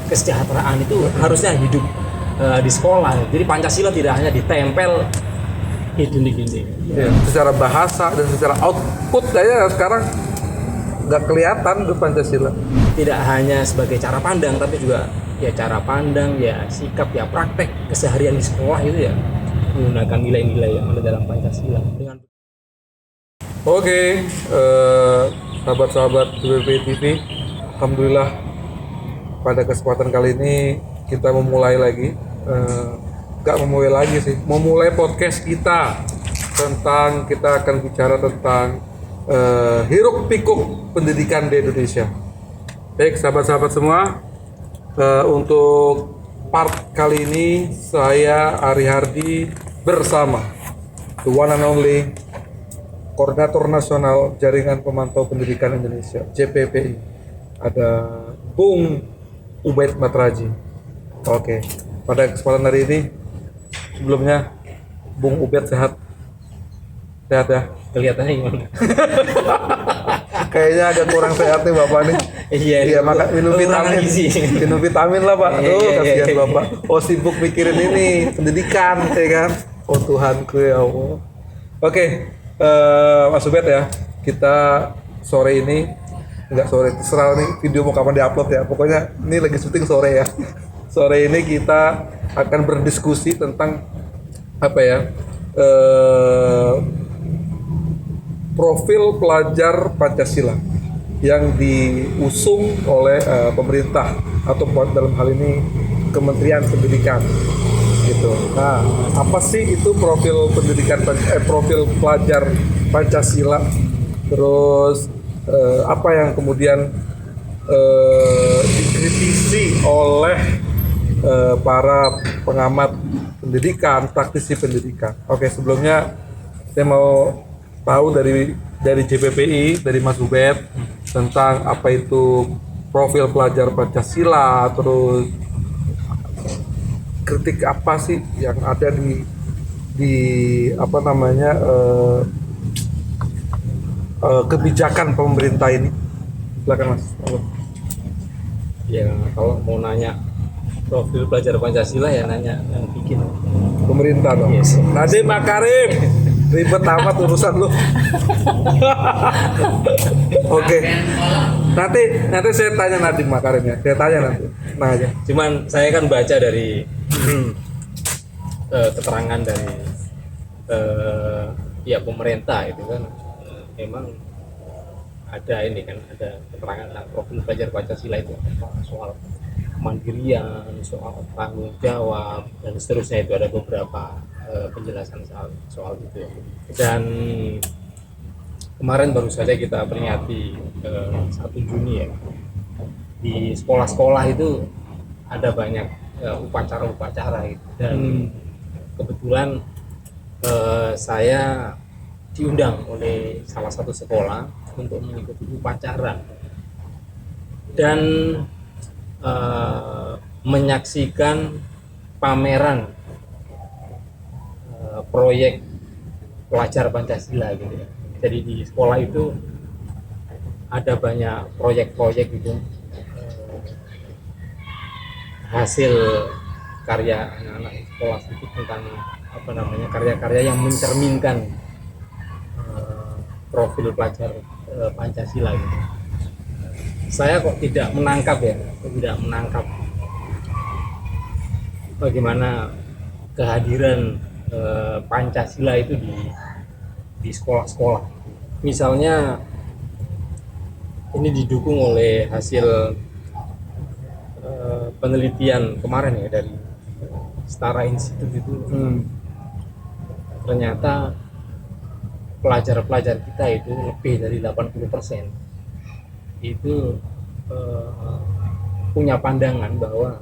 kesejahteraan itu harusnya hidup di sekolah. Jadi Pancasila tidak hanya ditempel gini. Ya, secara bahasa dan secara output aja sekarang nggak kelihatan tuh Pancasila. Tidak hanya sebagai cara pandang, tapi juga ya cara pandang, ya sikap, ya praktek keseharian di sekolah itu ya menggunakan nilai-nilai yang ada dalam Pancasila. Dengan Oke, sahabat-sahabat WP TV, alhamdulillah pada kesempatan kali ini kita memulai lagi, memulai podcast kita tentang, kita akan bicara tentang hiruk pikuk pendidikan di Indonesia. Baik sahabat-sahabat semua, untuk part kali ini saya Ari Hardi bersama the one and only Koordinator Nasional Jaringan Pemantau Pendidikan Indonesia JPPI, ada Bung Ubaid Matraji. Oke, pada kesempatan hari ini sebelumnya Bung Ubaid sehat ya? kelihatannya gimana? Kayaknya agak kurang sehat nih Bapak nih. Iya, maka minum vitamin. Minum vitamin lah Pak. Kasihan Bapak. Oh, sibuk mikirin ini pendidikan, ya kan? Oh Tuhanku ya Allah. Oke, Mas Ubed ya, kita sore ini, enggak sore, terserah nih video mau kapan diupload ya, pokoknya ini lagi syuting sore ya. Sore ini kita akan berdiskusi tentang apa ya, profil pelajar Pancasila yang diusung oleh pemerintah atau dalam hal ini Kementerian Pendidikan gitu. Nah, apa sih itu profil pendidikan profil pelajar Pancasila? Terus apa yang kemudian dikritisi oleh para pengamat pendidikan, praktisi pendidikan. Oke, sebelumnya saya mau tahu dari JPPI, dari Mas Ubed tentang apa itu profil pelajar Pancasila, terus kritik apa sih yang ada di apa namanya kebijakan pemerintah ini. Silakan Mas. Ya kalau mau nanya profil pelajar Pancasila ya nanya yang bikin Pemerintah dong. Yes. Nadiem Makarim. Ribet amat urusan lu. Oke. Nanti saya tanya Nadiem Makarim ya. Saya tanya nanti. Nah aja. Cuman saya kan baca dari keterangan dari pihak pemerintah itu kan memang ada ini kan, ada keterangan tentang profil pelajar Pancasila itu apa, soal kemandirian, soal tanggung jawab dan seterusnya. Itu ada beberapa penjelasan soal itu. Dan kemarin baru saja kita peringati 1 Juni ya, di sekolah-sekolah itu ada banyak upacara-upacara gitu. Dan kebetulan saya diundang oleh salah satu sekolah untuk mengikuti upacara dan menyaksikan pameran proyek pelajar Pancasila gitu ya. Jadi di sekolah itu ada banyak proyek-proyek gitu, hasil karya anak-anak sekolah itu tentang apa namanya, karya-karya yang mencerminkan profil pelajar Pancasila gitu. Saya kok tidak menangkap bagaimana kehadiran Pancasila itu di sekolah-sekolah. Misalnya ini didukung oleh hasil penelitian kemarin ya dari Setara Institute itu. Ternyata pelajar-pelajar kita itu lebih dari 80% itu punya pandangan bahwa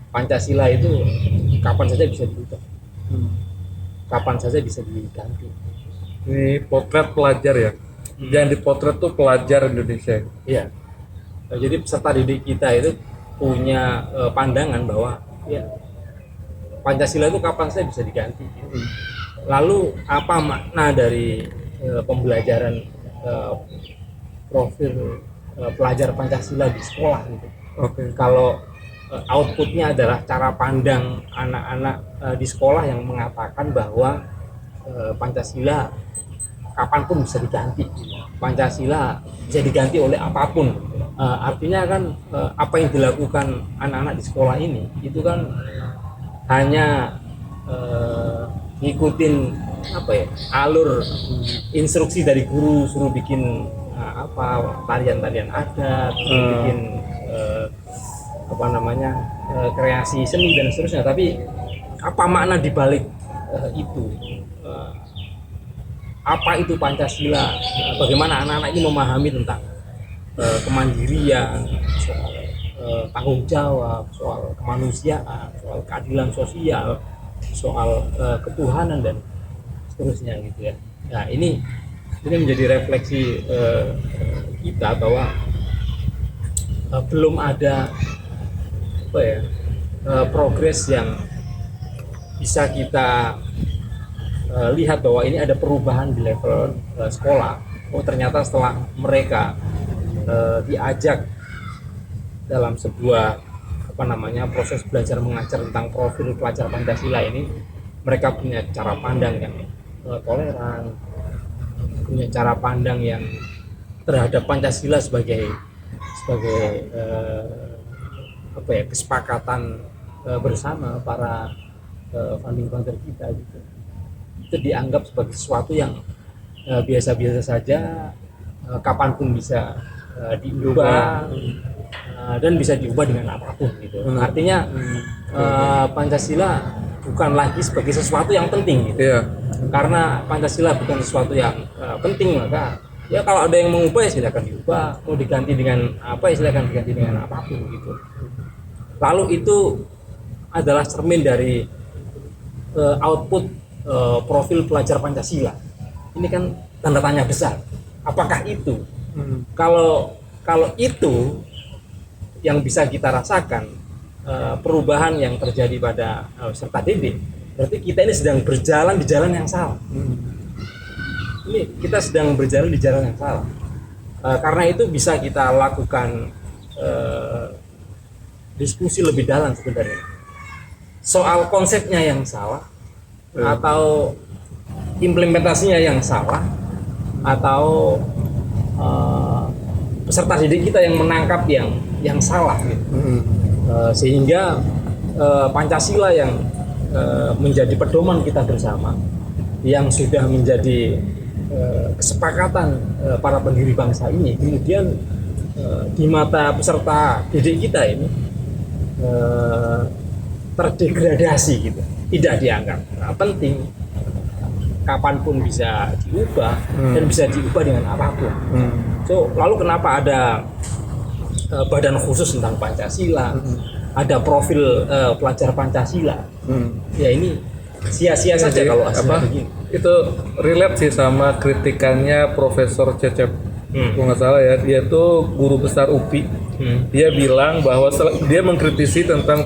Pancasila itu kapan saja bisa dirubah, kapan saja bisa diganti. Ini potret pelajar ya, yang dipotret tuh pelajar Indonesia. Iya. Jadi peserta didik kita itu punya pandangan bahwa ya Pancasila itu kapan saja bisa diganti. Lalu apa makna dari pembelajaran profil pelajar Pancasila di sekolah gitu? Oke. Kalau outputnya adalah cara pandang anak-anak di sekolah yang mengatakan bahwa Pancasila kapanpun bisa diganti, Pancasila bisa diganti oleh apapun. Artinya kan apa yang dilakukan anak-anak di sekolah ini itu kan hanya ngikutin apa ya, alur instruksi dari guru, suruh bikin apa tarian-tarian adat, suruh bikin apa namanya kreasi seni dan seterusnya. Tapi apa makna dibalik itu? Apa itu Pancasila? Bagaimana anak-anak ini memahami tentang kemandirian, soal tanggung jawab, soal kemanusiaan, soal keadilan sosial, soal ketuhanan dan seterusnya gitu ya. Nah ini menjadi refleksi kita bahwa belum ada apa ya progres yang bisa kita lihat bahwa ini ada perubahan di level sekolah. Oh ternyata setelah mereka diajak dalam sebuah apa namanya proses belajar mengajar tentang profil pelajar Pancasila ini, mereka punya cara pandang yang toleran, punya cara pandang yang terhadap Pancasila sebagai apa ya, kesepakatan bersama para founding father kita gitu. Itu dianggap sebagai sesuatu yang biasa-biasa saja, kapanpun bisa diubah dan bisa diubah dengan apapun gitu. Artinya Pancasila bukan lagi sebagai sesuatu yang penting gitu. Karena Pancasila bukan sesuatu yang penting, maka ya kalau ada yang mengubah ya silakan diubah, mau diganti dengan apa ya silakan diganti dengan apapun gitu. Lalu itu adalah cermin dari output profil pelajar Pancasila. Ini kan tanda tanya besar. Apakah itu? Kalau itu yang bisa kita rasakan perubahan yang terjadi pada peserta didik, berarti kita ini sedang berjalan di jalan yang salah. Ini kita sedang berjalan di jalan yang salah. Karena itu bisa kita lakukan diskusi lebih dalam sebenarnya. Soal konsepnya yang salah, atau implementasinya yang salah, atau peserta didik kita yang menangkap yang salah gitu. Sehingga Pancasila yang menjadi pedoman kita bersama, yang sudah menjadi kesepakatan para pendiri bangsa ini, kemudian di mata peserta didik kita ini terdegradasi gitu, tidak dianggap penting, kapanpun bisa diubah dan bisa diubah dengan apapun. So lalu kenapa ada badan khusus tentang Pancasila, ada profil pelajar Pancasila? Ya ini sia-sia saja kalau hasilnya begini. Itu relate sih sama kritikannya Profesor Cecep, kalau nggak salah ya, dia tuh guru besar UPI. Dia bilang bahwa dia mengkritisi tentang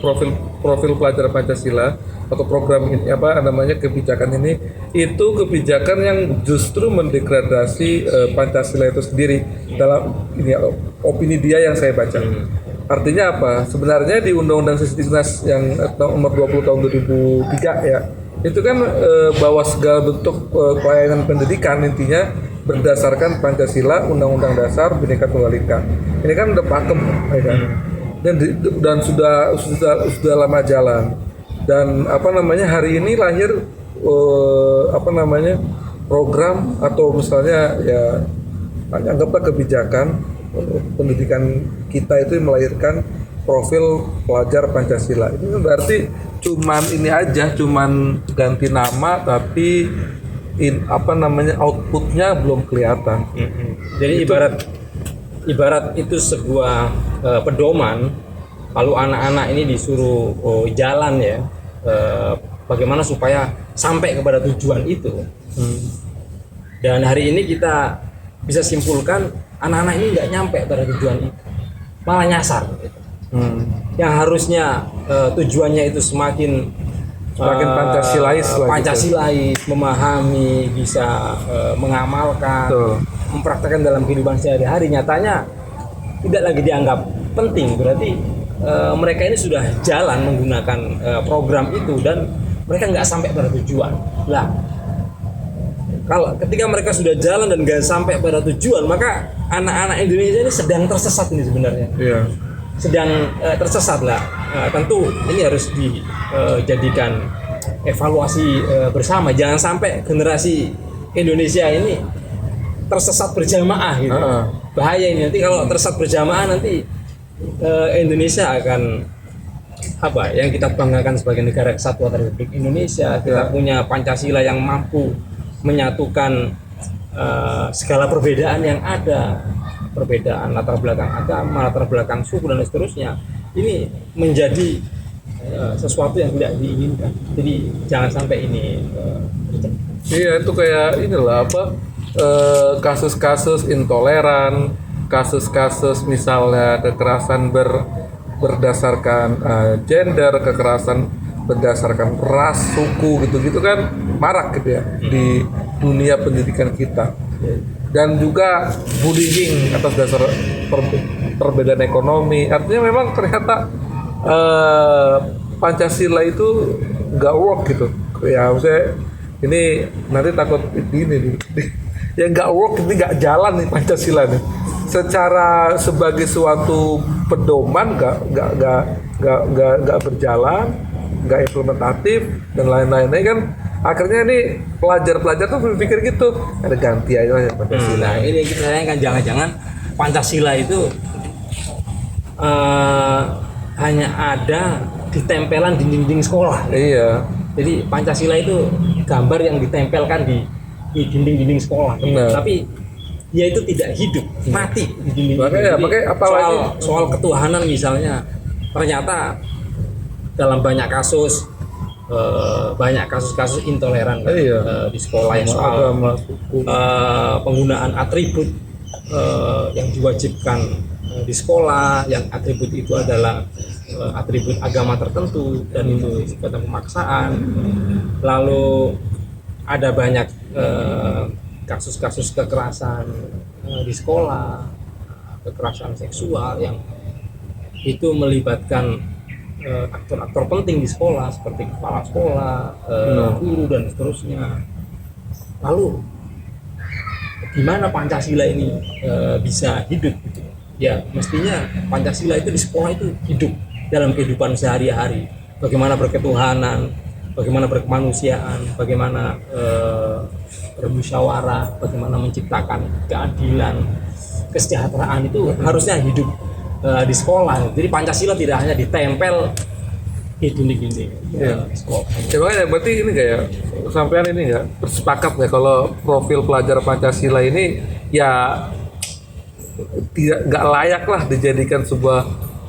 profil pelajar Pancasila atau program ini, apa namanya, kebijakan ini, itu kebijakan yang justru mendegradasi Pancasila itu sendiri. Dalam ini opini dia yang saya baca. Artinya apa? Sebenarnya di Undang-Undang Sisdiknas yang nomor 20 tahun 2003 ya, itu kan bahwa segala bentuk pelayanan pendidikan intinya berdasarkan Pancasila, Undang-Undang Dasar, Bhinneka Tunggal Ika. Ini kan udah pakem, ya kan? Dan sudah lama jalan. Dan apa namanya, hari ini lahir apa namanya, program atau misalnya ya anggaplah kebijakan pendidikan kita itu melahirkan profil pelajar Pancasila. Ini berarti cuman ini aja, cuman ganti nama, tapi apa namanya, outputnya belum kelihatan. Jadi ibarat itu sebuah pedoman, lalu anak-anak ini disuruh jalan ya, bagaimana supaya sampai kepada tujuan itu. Dan hari ini kita bisa simpulkan anak-anak ini nggak nyampe pada tujuan itu, malah nyasar gitu. Yang harusnya tujuannya itu semakin Pancasilais, memahami, bisa mengamalkan, mempraktekkan dalam kehidupan sehari-hari, nyatanya tidak lagi dianggap penting, berarti mereka ini sudah jalan menggunakan program itu dan mereka nggak sampai pada tujuan. Lah, kalau ketika mereka sudah jalan dan nggak sampai pada tujuan, maka anak-anak Indonesia ini sedang tersesat ini sebenarnya. Iya. Sedang tersesat lah. Tentu ini harus dijadikan evaluasi bersama. Jangan sampai generasi Indonesia ini tersesat berjamaah gitu. Bahaya ini, nanti kalau tersesat berjamaah nanti Indonesia akan apa yang kita banggakan sebagai negara kesatuan Republik Indonesia. Kita punya Pancasila yang mampu menyatukan segala perbedaan yang ada, perbedaan latar belakang agama, latar belakang suku dan seterusnya. Ini menjadi sesuatu yang tidak diinginkan. Jadi jangan sampai ini terjadi. Iya, itu kayak inilah apa, kasus-kasus intoleran, kasus-kasus misalnya kekerasan berdasarkan gender, kekerasan berdasarkan ras, suku gitu-gitu kan marak gitu ya di dunia pendidikan kita. Dan juga bullying atas dasar perbedaan ekonomi. Artinya memang ternyata Pancasila itu nggak work gitu. Ya maksudnya ini nanti takut ini nih. Ya nggak work, ini nggak jalan nih Pancasila nih. Secara sebagai suatu pedoman nggak berjalan, nggak implementatif dan lain-lainnya kan. Akhirnya ini pelajar-pelajar tuh berpikir gitu, ada ganti aja ya Pancasila. Nah, ini kita sayangkan jangan-jangan Pancasila itu hanya ada di tempelan dinding-dinding sekolah. Iya. Jadi Pancasila itu gambar yang ditempelkan di dinding-dinding sekolah. Benar. Tapi dia itu tidak hidup, mati di dinding. Makanya apalagi soal ketuhanan misalnya, ternyata dalam banyak kasus intoleran di sekolah yang soal penggunaan atribut yang diwajibkan di sekolah, yang atribut itu adalah atribut agama tertentu dan itu sifatnya pemaksaan. Lalu ada banyak kasus-kasus kekerasan di sekolah, kekerasan seksual yang itu melibatkan aktor-aktor penting di sekolah seperti kepala sekolah, guru dan seterusnya. Lalu gimana Pancasila ini bisa hidup gitu? Ya mestinya Pancasila itu di sekolah itu hidup dalam kehidupan sehari-hari. Bagaimana berketuhanan, bagaimana berkemanusiaan, bagaimana bermusyawarah, bagaimana menciptakan keadilan, kesejahteraan itu harusnya hidup di sekolah. Jadi Pancasila tidak hanya ditempel di dinding-dinding sekolah. Ya makanya berarti ini kayak sampean ini ya bersepakat ya kalau profil pelajar Pancasila ini ya nggak layak lah dijadikan sebuah,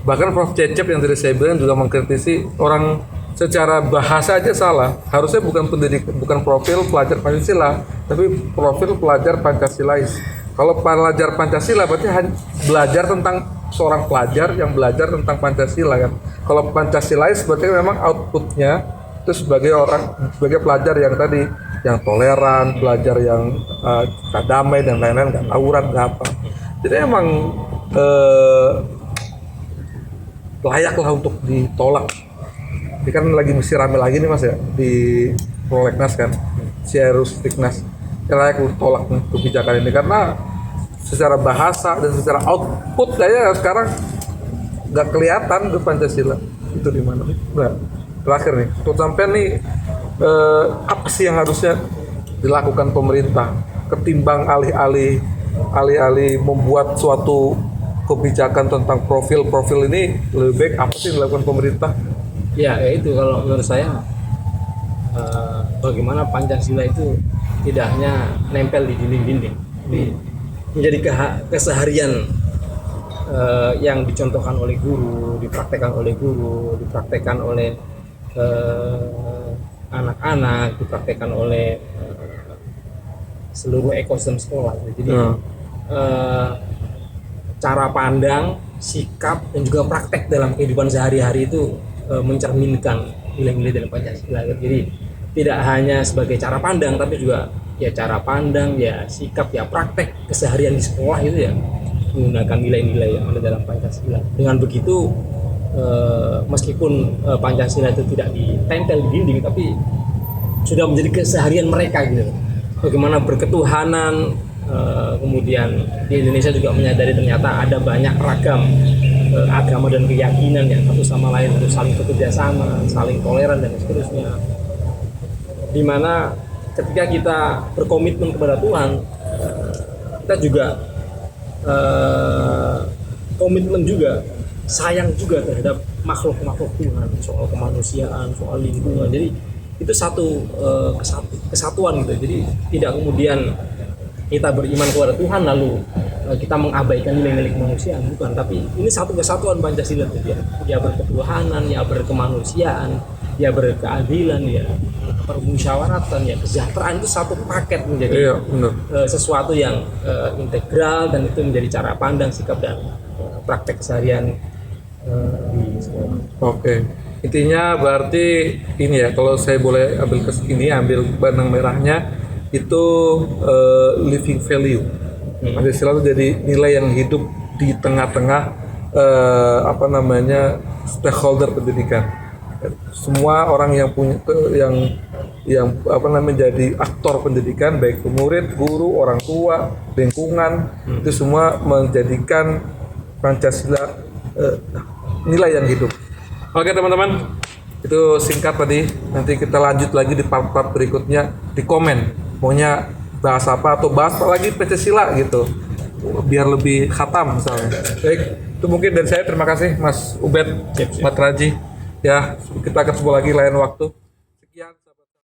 bahkan Prof. Cecep yang tadi saya bilang juga mengkritisi orang secara bahasa aja salah. Harusnya bukan profil pelajar Pancasila, tapi profil pelajar Pancasilais. Kalau pelajar Pancasila berarti belajar tentang seorang pelajar yang belajar tentang Pancasila kan. Kalau Pancasilais berarti memang outputnya itu sebagai pelajar yang tadi yang toleran, belajar yang damai dan lain-lain, nggak tawuran, nggak apa. Jadi emang layaklah untuk ditolak. Ini kan lagi mesti rame lagi nih Mas ya di Prolegnas kan, Sierus Stiknas. Layak tolak kebijakan ini karena secara bahasa dan secara output kayaknya sekarang nggak kelihatan tuh Pancasila itu di mana. Nah, terakhir nih, untuk sampai nih apa sih yang harusnya dilakukan pemerintah ketimbang alih-alih membuat suatu kebijakan tentang profil ini, lebih baik apa sih yang dilakukan pemerintah? Ya itu kalau menurut saya bagaimana Pancasila itu tidak hanya nempel di dinding-dinding, tapi menjadi keseharian yang dicontohkan oleh guru, dipraktekkan oleh anak-anak, dipraktekkan oleh seluruh ekosistem sekolah. Jadi cara pandang, sikap dan juga praktek dalam kehidupan sehari-hari itu mencerminkan nilai-nilai dalam Pancasila. Jadi tidak hanya sebagai cara pandang, tapi juga ya cara pandang, ya sikap, ya praktek keseharian di sekolah itu ya menggunakan nilai-nilai yang ada dalam Pancasila. Dengan begitu meskipun Pancasila itu tidak ditempel di dinding, tapi sudah menjadi keseharian mereka gitu. Bagaimana berketuhanan, kemudian di Indonesia juga menyadari ternyata ada banyak ragam agama dan keyakinan yang satu sama lain harus saling bekerja sama, saling toleran dan seterusnya. Dimana ketika kita berkomitmen kepada Tuhan, kita juga komitmen juga, sayang juga terhadap makhluk-makhluk Tuhan, soal kemanusiaan, soal lingkungan. Jadi itu satu kesatuan gitu. Jadi tidak kemudian kita beriman kepada Tuhan lalu kita mengabaikan nilai-nilai kemanusiaan, bukan. Tapi ini satu kesatuan Pancasila itu ya berketuhanan, ya berkemanusiaan, ya berkeadilan, ya permusyawaratan, ya kesejahteraan, itu satu paket menjadi sesuatu yang integral, dan itu menjadi cara pandang, sikap dan praktek keseharian di sekolah. Oke. Intinya berarti ini ya, kalau saya boleh ambil ambil benang merahnya itu living value. Pancasila itu jadi nilai yang hidup di tengah-tengah stakeholder pendidikan. Semua orang yang punya jadi aktor pendidikan, baik murid, guru, orang tua, lingkungan, itu semua menjadikan Pancasila nilai yang hidup. Oke teman-teman, itu singkat tadi. Nanti kita lanjut lagi di part-part berikutnya di komen. Maunya bahas apa atau bahas apa lagi Pancasila gitu, biar lebih khatam misalnya. Baik, itu mungkin dari saya. Terima kasih Mas Ubed, Mas Raji. Ya, kita ketemu lagi lain waktu.